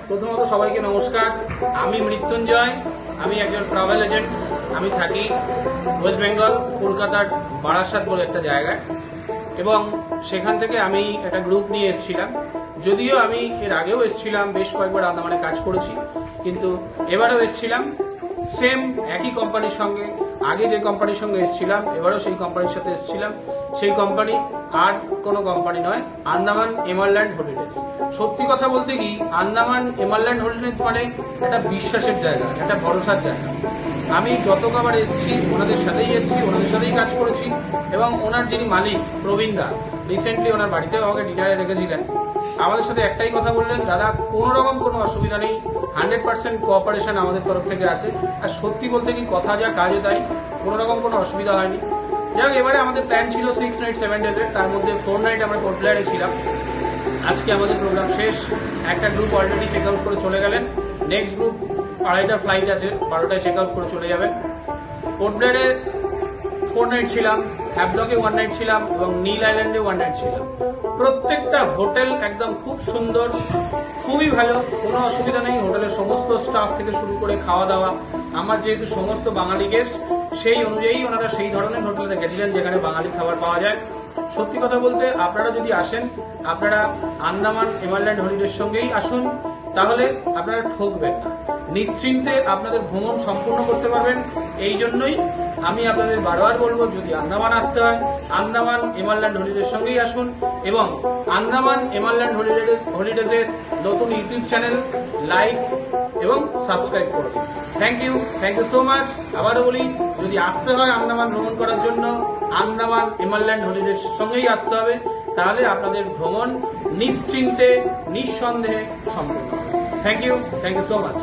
প্রথমত সবাইকে নমস্কার। আমি মৃত্যুঞ্জয়, আমি একজন ট্রাভেল এজেন্ট। আমি থাকি ওয়েস্ট বেঙ্গল, কলকাতার বারাসাত বলে একটা জায়গায়, এবং সেখান থেকে আমি একটা গ্রুপ নিয়ে এসেছিলাম। যদিও আমি এর আগেও এসেছিলাম, বেশ কয়েকবার আন্দামানে কাজ করেছি, কিন্তু এবারেও এসেছিলাম সেম একই কোম্পানির সঙ্গে। আগে যে কোম্পানির সঙ্গে এসেছিলাম, এবারেও সেই কোম্পানির সাথে এসেছিলাম। সেই কোম্পানি আর কোনো কোম্পানি নয়, আন্দামান এমারল্যান্ড হলিডেজ। সত্যি কথা বলতে কি, আন্দামান এমারল্যান্ড হলিডেজ মানে একটা বিশ্বাসের জায়গা, একটা ভরসার জায়গা। আমি যত কবার এসেছি ওনাদের সাথেই এসেছি, ওনাদের সাথেই কাজ করেছি, এবং ওনার যিনি মালিক প্রবীণ দা, রিসেন্টলি ওনার বাড়িতেও আমাকে ডিনারে রেখেছিলেন। আমাদের সাথে একটাই কথা বললেন, দাদা কোনো রকম কোনো অসুবিধা নেই, 100% কোঅপারেশন আমাদের তরফ থেকে আছে। আর সত্যি বলতে কি, কথা যা কাজে তাই, কোনো রকম কোনো অসুবিধা হয়নি। যাক, এবারে আমাদের প্ল্যান ছিল 6 নাইট 7 ডেজের, তার মধ্যে 4 নাইট আমরা পোর্ট ব্লেয়ারে ছিলাম। আজকে আমাদের প্রোগ্রাম শেষ। একটা গ্রুপ অলরেডি চেক আউট করে চলে গেলেন, নেক্সট গ্রুপ 2:30টা ফ্লাইট আছে, 12টায় চেক আউট করে চলে যাবেন। পোর্ট ব্লেয়ারে 4 নাইট ছিলাম, হ্যাভলকে 1 নাইট ছিলাম, এবং নীল আইল্যান্ডে 1 নাইট ছিলাম। প্রত্যেকটা হোটেল একদম খুব সুন্দর, খুবই ভালো, কোনো অসুবিধা নেই। হোটেলের সমস্ত স্টাফ থেকে শুরু করে খাওয়া দাওয়া, আমার যেহেতু সমস্ত বাঙালি গেস্ট, সেই অনুযায়ী ওনারা সেই ধরনের হোটেলে রেখেছিলেন যেখানে বাঙালি খাবার পাওয়া যায়। সত্যি কথা বলতে, আপনারা যদি আসেন, আপনারা আন্দামান এমারল্যান্ড হলিডের সঙ্গেই আসুন, তাহলে আপনারা ঠকবেন না, নিশ্চিন্তে আপনাদের ভ্রমণ সম্পূর্ণ করতে পারবেন। এই জন্যই আমি আপনাদের বারবার বলবো, যদি আন্দামান আসতে হয়, আন্দামান এমারল্যান্ড হলিডের সঙ্গেই আসুন, এবং আন্দামান এমারল্যান্ড হলিডেজের নতুন ইউটিউব চ্যানেল লাইক এবং সাবস্ক্রাইব করুন। Thank you so much. আবারও বলি, যদি আসতে হয় আন্দামান ভ্রমণ করার জন্য, আন্দামান এমারল্যান্ড হলিডের সঙ্গেই আসতে হবে, তাহলে আপনাদের ভ্রমণ নিশ্চিন্তে নিঃসন্দেহে সম্পূর্ণ। Thank you so much.